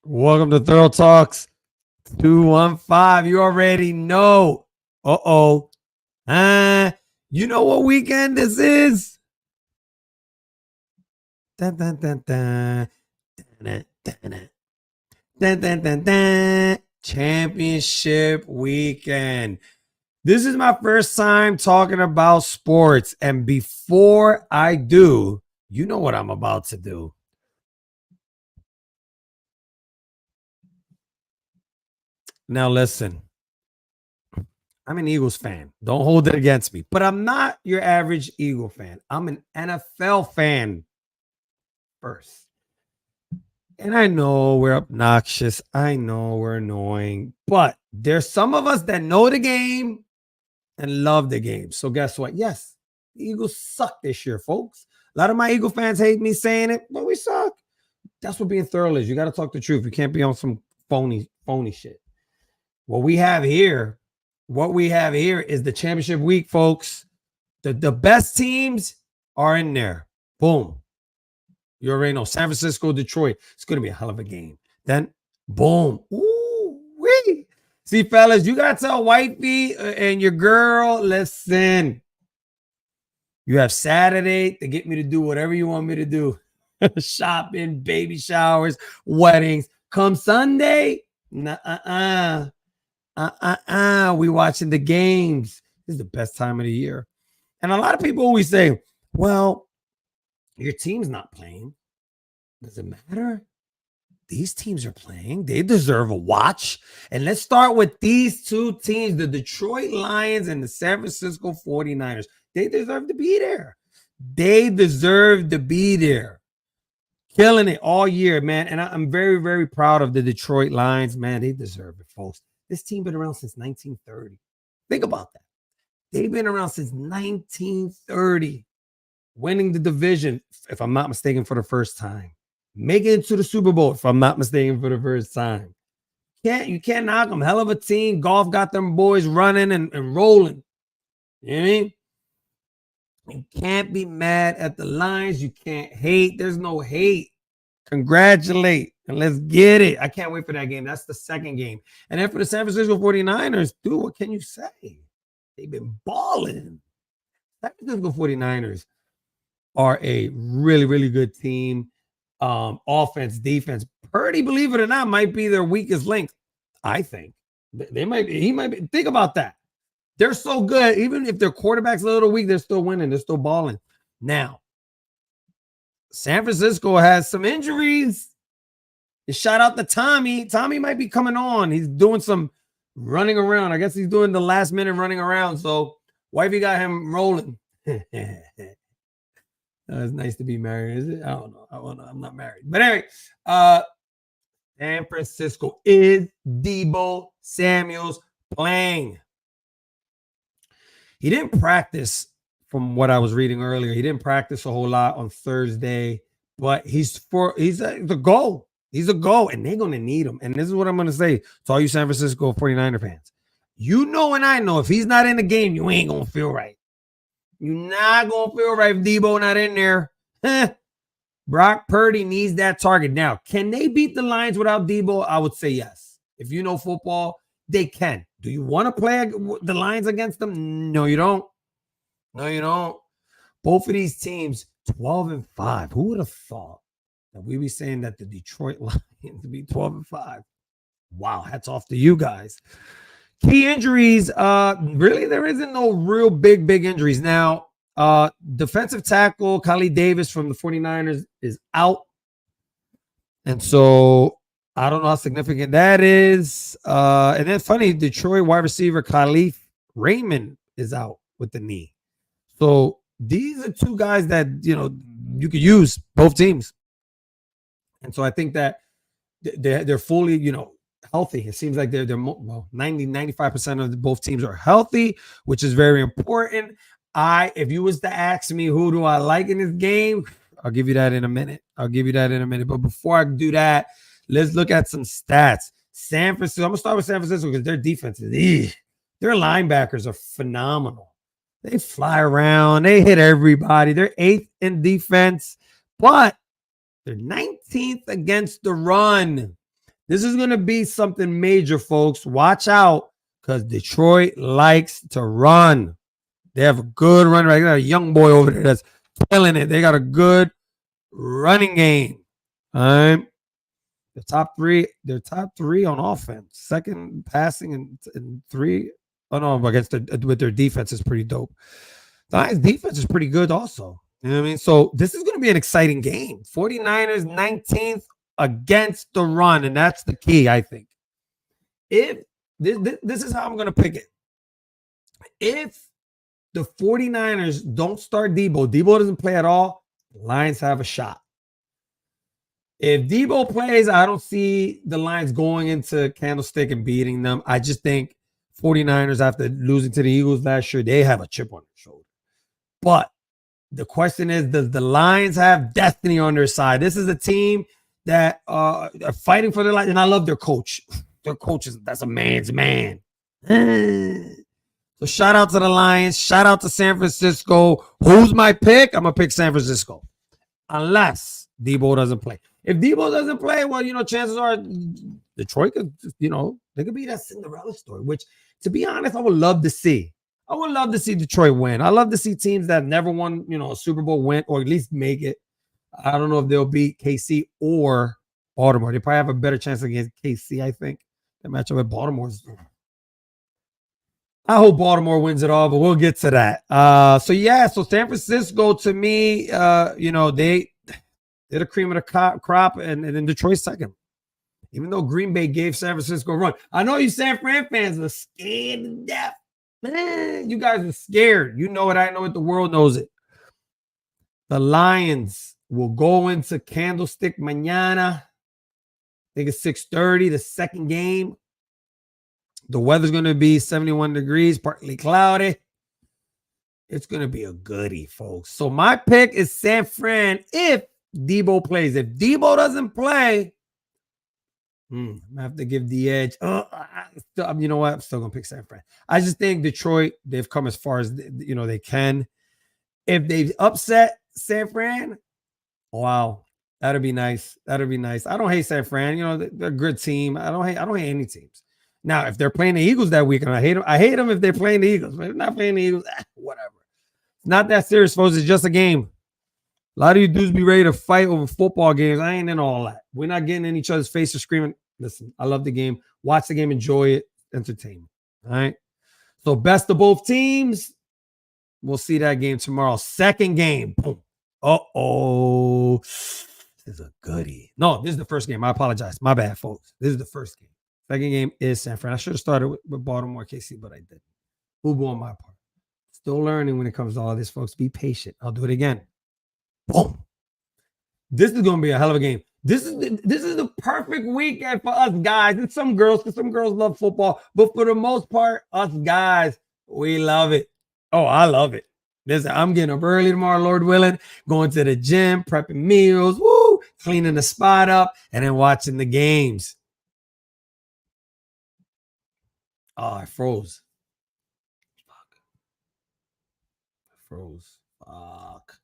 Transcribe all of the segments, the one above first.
Welcome to Thorough Talks 215. You already know. Uh-oh. You know what weekend this is? Dun, dun, dun, dun. Dun, dun, dun, dun, dun, dun, dun. Championship weekend. This is my first time talking about sports. And before I do, you know what I'm about to do. Now, listen. I'm an Eagles fan. Don't hold it against me. But I'm not your average Eagle fan. I'm an NFL fan first. And I know we're obnoxious. I know we're annoying. But there's some of us that know the game and love the game. So guess what? Yes, the Eagles suck this year, folks. A lot of my Eagle fans hate me saying it, but we suck. That's what being thorough is. You got to talk the truth. You can't be on some phony shit. What we have here is the championship week, folks. The best teams are in there. Boom. You already know. San Francisco, Detroit. It's going to be a hell of a game. Then, boom. Ooh, wee. See, fellas, you got to tell Wifey and your girl, listen. You have Saturday to get me to do whatever you want me to do. Shopping, baby showers, weddings. Come Sunday, we watching the games. This is the best time of the year. And a lot of people always say, well, your team's not playing. Does it matter? These teams are playing. They deserve a watch. And let's start with these two teams, the Detroit Lions and the San Francisco 49ers. They deserve to be there. They deserve to be there. Killing it all year, man. And I'm very, very proud of the Detroit Lions. Man, they deserve it, folks. This team been around since 1930. Think about that. They've been around since 1930, winning the division, if I'm not mistaken, for the first time. Making it to the Super Bowl, if I'm not mistaken, for the first time. You can't knock them. Hell of a team. Golf got them boys running and rolling. You know what I mean? You can't be mad at the Lions. You can't hate. There's no hate. Congratulate. And let's get it. I can't wait for that game. That's the second game. And then for the San Francisco 49ers, dude, what can you say? They've been balling. San Francisco 49ers are a really, really good team. Offense, defense. Purdy, believe it or not, might be their weakest link. I think. He might be. Think about that. They're so good. Even if their quarterback's a little weak, they're still winning. They're still balling. Now, San Francisco has some injuries. Shout out to Tommy. Tommy might be coming on. He's doing some running around. I guess he's doing the last minute running around. So wifey got him rolling. It's nice to be married, is it? I don't know. I'm not married. But anyway, San Francisco, is Deebo Samuels playing? He didn't practice, from what I was reading earlier. He didn't practice a whole lot on Thursday, but he's the goal. He's a goal, and they're going to need him. And this is what I'm going to say to all you San Francisco 49er fans. You know and I know if he's not in the game, you ain't going to feel right. You're not going to feel right if Deebo not in there. Brock Purdy needs that target. Now, can they beat the Lions without Deebo? I would say yes. If you know football, they can. Do you want to play the Lions against them? No, you don't. No, you don't. Both of these teams, 12-5. Who would have thought that we'd be saying that the Detroit Lions would be 12-5? Wow, hats off to you guys. Key injuries, really, there isn't no real big injuries. Now, defensive tackle Khalid Davis from the 49ers is out. And so I don't know how significant that is. And then funny, Detroit wide receiver Khalif Raymond is out with the knee. So these are two guys that, you could use both teams. And so I think that they're fully, healthy. It seems like they're 90-95% of both teams are healthy, which is very important. If you was to ask me who do I like in this game, I'll give you that in a minute. But before I do that, let's look at some stats. San Francisco, I'm going to start with San Francisco because their defense is, their linebackers are phenomenal. They fly around. They hit everybody. They're 8th in defense, but they're 19th against the run. This is going to be something major, folks. Watch out because Detroit likes to run. They have a good run. Right, got a young boy over there that's killing it. They got a good running game. All right. They're top three on offense. Second passing and three. Oh no, against with their defense is pretty dope. The Lions defense is pretty good also. You know what I mean? So this is going to be an exciting game. 49ers 19th against the run, and that's the key, I think. If this is how I'm going to pick it. If the 49ers don't start Debo doesn't play at all, the Lions have a shot. If Debo plays, I don't see the Lions going into Candlestick and beating them. I just think 49ers, after losing to the Eagles last year, they have a chip on their shoulder. But the question is, does the Lions have destiny on their side? This is a team that are fighting for their life, and I love their coach. Their coach that's a man's man. So shout out to the Lions. Shout out to San Francisco. Who's my pick? I'm going to pick San Francisco. Unless Debo doesn't play. If Debo doesn't play, well, chances are Detroit could, they could be that Cinderella story, which, to be honest, I would love to see. I would love to see Detroit win. I love to see teams that never won, a Super Bowl win or at least make it. I don't know if they'll beat KC or Baltimore. They probably have a better chance against KC, I think. The matchup with Baltimore's. I hope Baltimore wins it all, but we'll get to that. So San Francisco, to me, they're the cream of the crop, and then Detroit second. Even though Green Bay gave San Francisco a run. I know you San Fran fans are scared to death. Man, you guys are scared. You know it. I know it. The world knows it. The Lions will go into Candlestick mañana. I think it's 6:30, the second game. The weather's going to be 71 degrees, partly cloudy. It's going to be a goodie, folks. So my pick is San Fran if Debo plays. If Debo doesn't play, I have to give the edge. You know what? I'm still going to pick San Fran. I just think Detroit, they've come as far as they can. If they upset San Fran, wow, that'd be nice. That'd be nice. I don't hate San Fran. They're a good team. I don't hate any teams. Now, if they're playing the Eagles that weekend, I hate them. I hate them if they're playing the Eagles. But if they're not playing the Eagles, whatever. It's not that serious, folks. It's just a game. A lot of you dudes be ready to fight over football games. I ain't in all that. We're not getting in each other's faces screaming. Listen, I love the game. Watch the game. Enjoy it. Entertainment. All right? So best of both teams. We'll see that game tomorrow. Second game. Boom. Uh-oh. This is a goodie. No, this is the first game. I apologize. My bad, folks. This is the first game. Second game is San Fran. I should have started with Baltimore, KC, but I didn't. Boo-boo on my part. Still learning when it comes to all this, folks. Be patient. I'll do it again. Boom. This is going to be a hell of a game. This is the perfect weekend for us guys and some girls, because some girls love football. But for the most part, us guys, we love it. Oh, I love it. Listen, I'm getting up early tomorrow, Lord willing, going to the gym, prepping meals, cleaning the spot up, and then watching the games. Oh, I froze. Fuck. I froze. Fuck.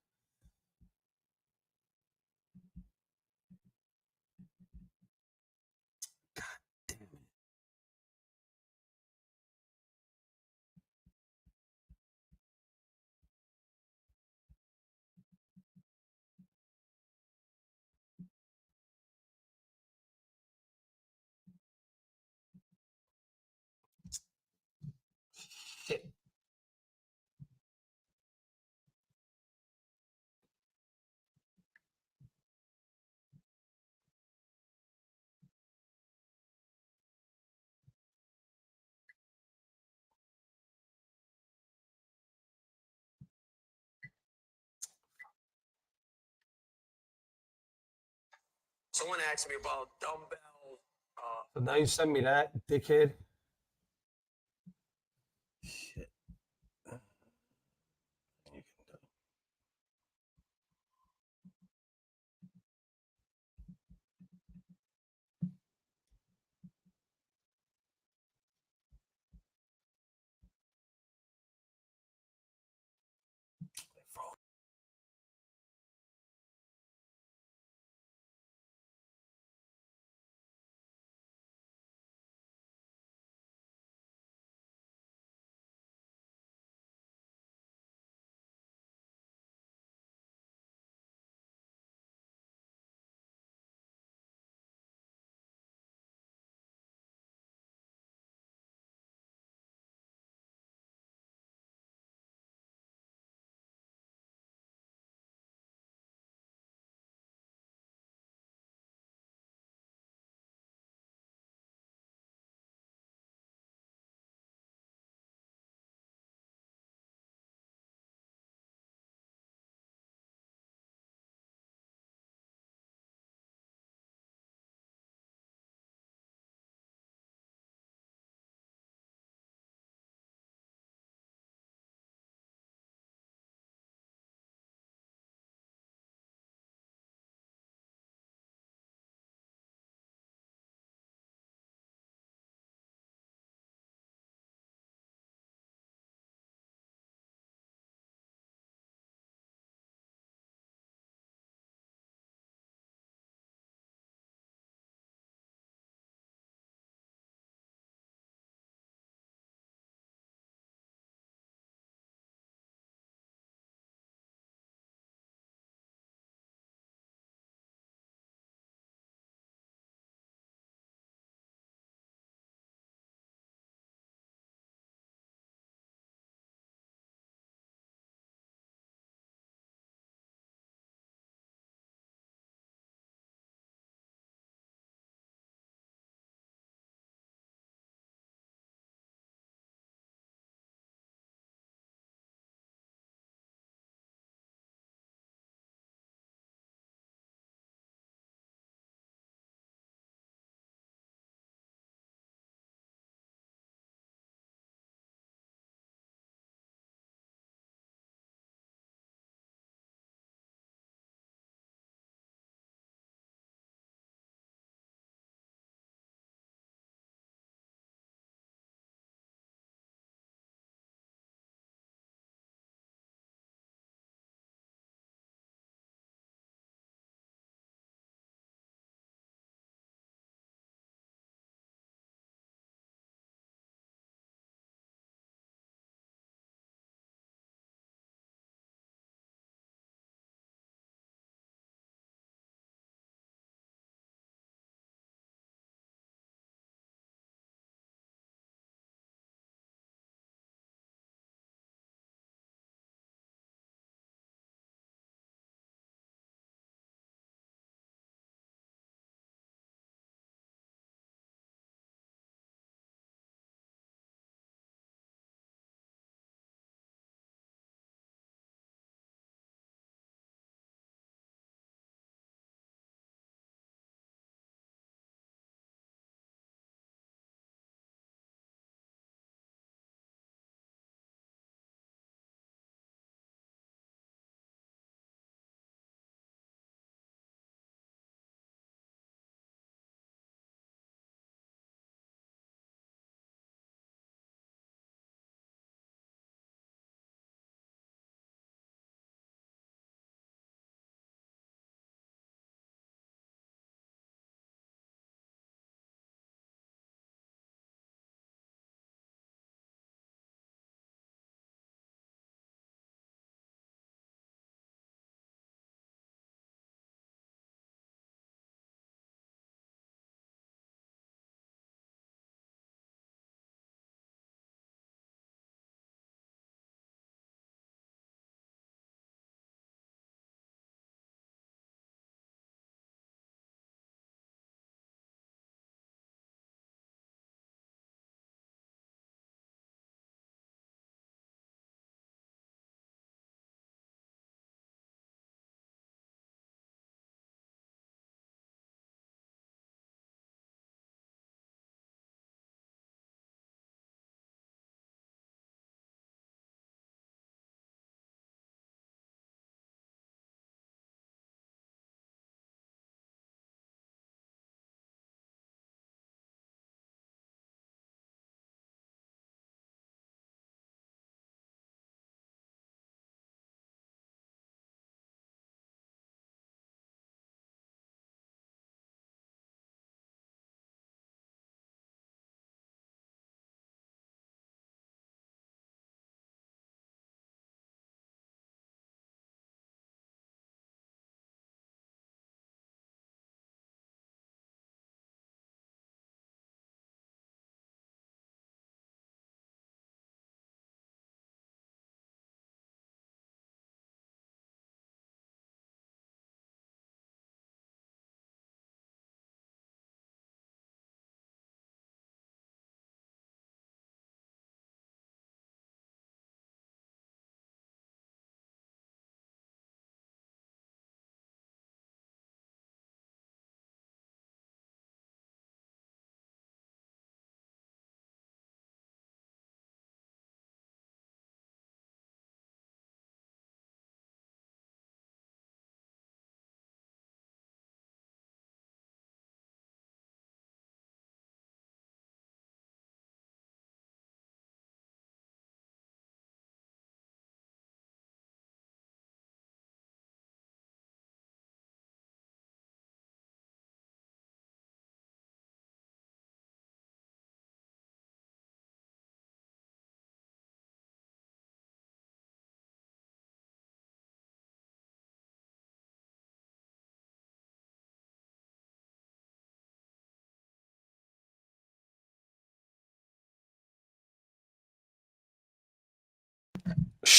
God damn it. Shit. Someone asked me about dumbbell. So now you send me that, dickhead. Shit.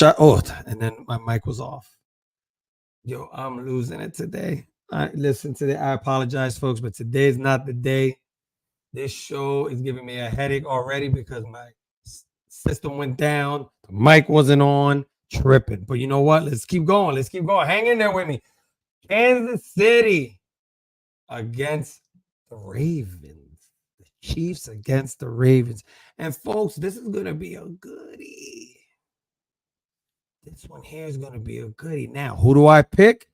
and then my mic was off. Yo, I'm losing it today. Listen today. I apologize, folks, but today is not the day. This show is giving me a headache already because my system went down. The mic wasn't on. Tripping. But you know what? Let's keep going. Let's keep going. Hang in there with me. Kansas City against the Ravens. The Chiefs against the Ravens. And folks, this is going to be a goodie. This one here is going to be a goodie. Now, who do I pick?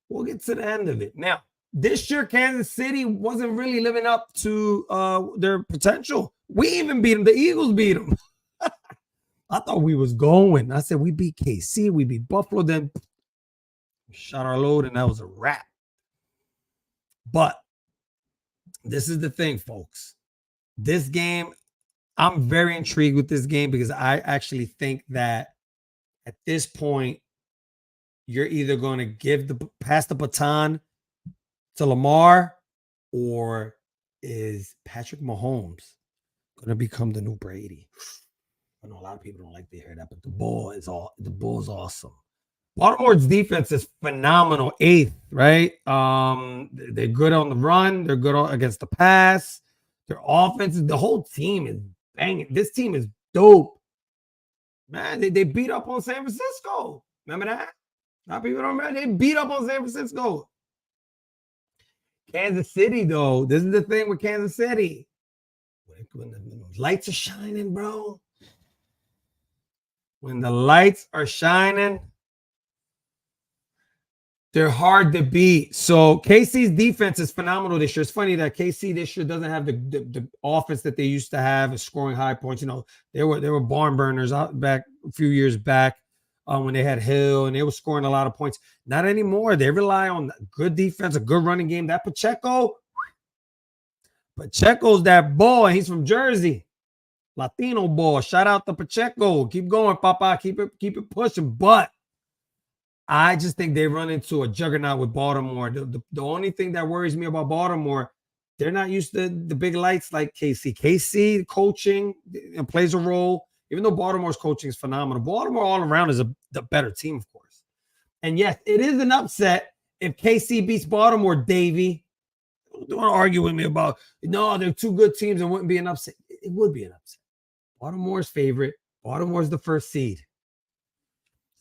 We'll get to the end of it. Now, this year, Kansas City wasn't really living up to their potential. We even beat them. The Eagles beat them. I thought we was going. I said, we beat KC. We beat Buffalo. Then we shot our load, and that was a wrap. But this is the thing, folks. This game, I'm very intrigued with this game because I actually think that at this point, you're either going to pass the baton to Lamar, or is Patrick Mahomes going to become the new Brady? I know a lot of people don't like to hear that, but the bull is awesome. Baltimore's defense is phenomenal, 8th, right? They're good on the run. They're good against the pass. Their offense, the whole team is banging. This team is dope. Man, they beat up on San Francisco. Remember that? A lot of people don't remember. They beat up on San Francisco. Kansas City, though, this is the thing with Kansas City. When the lights are shining, bro. When the lights are shining, they're hard to beat. So KC's defense is phenomenal this year. It's funny that KC this year doesn't have the offense that they used to have and scoring high points. You know, they were barn burners out back a few years back when they had Hill and they were scoring a lot of points. Not anymore. They rely on good defense, a good running game. That Pacheco's that boy. He's from Jersey. Latino boy. Shout out to Pacheco. Keep going, Papa. Keep it pushing. But I just think they run into a juggernaut with Baltimore. The only thing that worries me about Baltimore, they're not used to the big lights like KC. KC coaching plays a role, even though Baltimore's coaching is phenomenal. Baltimore all around is the better team, of course. And yes, it is an upset if KC beats Baltimore, Davey. Don't argue with me about, no, they're two good teams and wouldn't be an upset. It would be an upset. Baltimore's favorite. Baltimore's the first seed.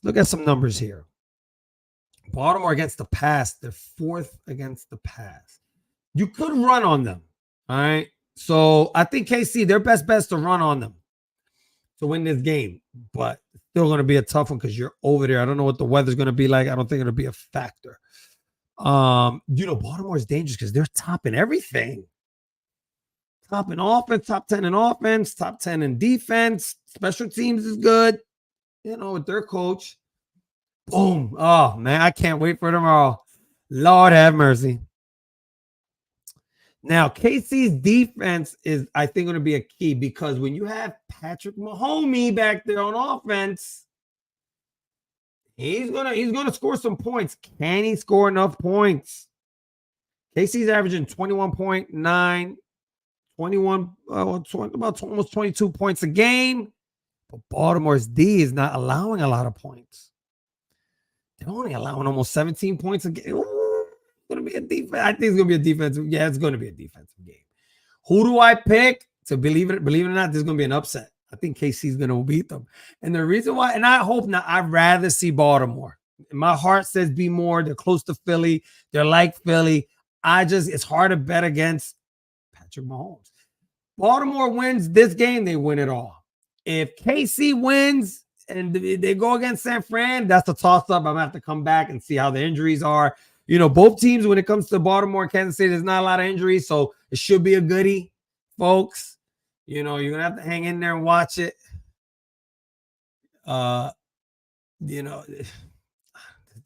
Look at some numbers here. Baltimore against the pass, they're 4th against the pass. You could run on them, all right? So I think KC, their best bet is to run on them to win this game, but it's still going to be a tough one because you're over there. I don't know what the weather's going to be like. I don't think it'll be a factor. Baltimore is dangerous because they're topping everything. Top in offense, top 10 in offense, top 10 in defense. Special teams is good, with their coach. Boom. Oh, man, I can't wait for tomorrow. Lord have mercy. Now, KC's defense is, I think, going to be a key because when you have Patrick Mahomes back there on offense, he's gonna score some points. Can he score enough points? KC's averaging 21.9, 21, about almost 22 points a game. But Baltimore's D is not allowing a lot of points. They're only allowing almost 17 points a game. It's going to be a defense. I think it's going to be a defensive. Yeah, it's going to be a defensive game. Who do I pick? To believe it or not, this is going to be an upset. I think KC's going to beat them. And the reason why, and I hope not, I'd rather see Baltimore. My heart says be more. They're close to Philly. They're like Philly. It's hard to bet against Patrick Mahomes. Baltimore wins this game, they win it all. If KC wins, and they go against San Fran, that's the toss-up. I'm going to have to come back and see how the injuries are. Both teams, when it comes to Baltimore and Kansas City, there's not a lot of injuries, so it should be a goodie, folks. You're going to have to hang in there and watch it.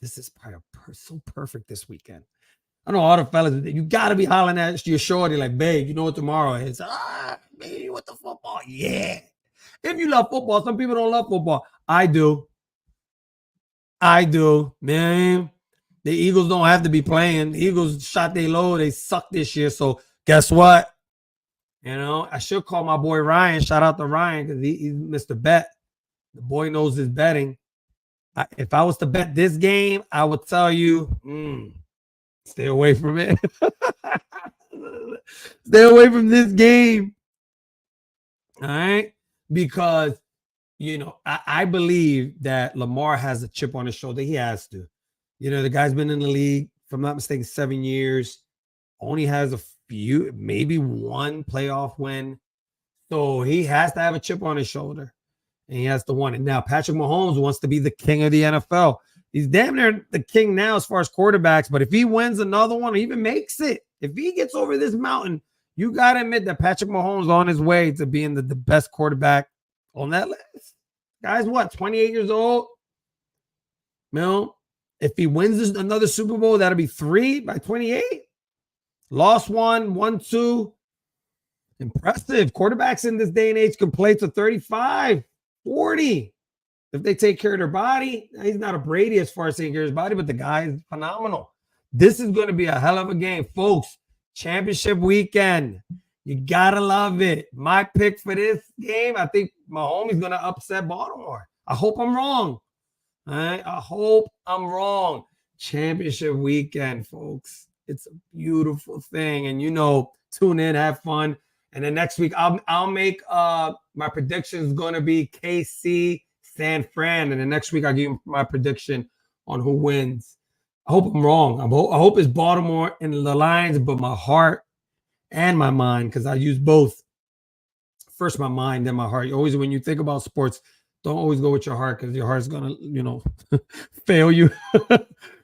This is probably so perfect this weekend. I know all the fellas, you got to be hollering at your shorty like, babe, you know what tomorrow is? Baby, what the football? Yeah. If you love football, some people don't love football. I do, man. The Eagles don't have to be playing. The Eagles shot their load. They suck this year. So guess what? I should call my boy Ryan. Shout out to Ryan because he's Mr. Bet. The boy knows his betting. If I was to bet this game, I would tell you, stay away from it. Stay away from this game. All right. Because, I believe that Lamar has a chip on his shoulder. He has to. The guy's been in the league, if I'm not mistaken, 7 years. Only has a few, maybe one playoff win. So he has to have a chip on his shoulder. And he has to win it. Now, Patrick Mahomes wants to be the king of the NFL. He's damn near the king now as far as quarterbacks. But if he wins another one or even makes it, if he gets over this mountain, you got to admit that Patrick Mahomes is on his way to being the best quarterback on that list. Guy's what, 28 years old? If he wins another Super Bowl, that'll be 3 by 28. Lost one, won 2. Impressive. Quarterbacks in this day and age can play to 35, 40. If they take care of their body, he's not a Brady as far as taking care of his body, but the guy is phenomenal. This is going to be a hell of a game, folks. Championship weekend. You got to love it. My pick for this game, I think Mahomes is going to upset Baltimore. I hope I'm wrong. All right? I hope I'm wrong. Championship weekend, folks. It's a beautiful thing. And, tune in, have fun. And then next week, I'll make my predictions going to be KC, San Fran. And then next week, I'll give you my prediction on who wins. I hope I'm wrong. I hope it's Baltimore and the Lions, but my heart and my mind, because I use both. First my mind, then my heart. Always, when you think about sports, don't always go with your heart, because your heart's going to, fail you.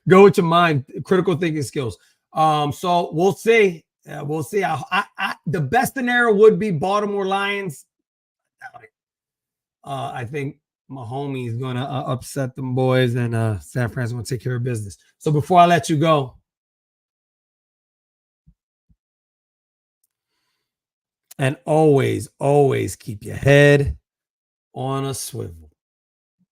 Go with your mind, critical thinking skills. So we'll see. We'll see. The best scenario would be Baltimore Lions. I think Mahomes is going to upset them boys, and San Francisco going to take care of business. So before I let you go, and always, always keep your head on a swivel.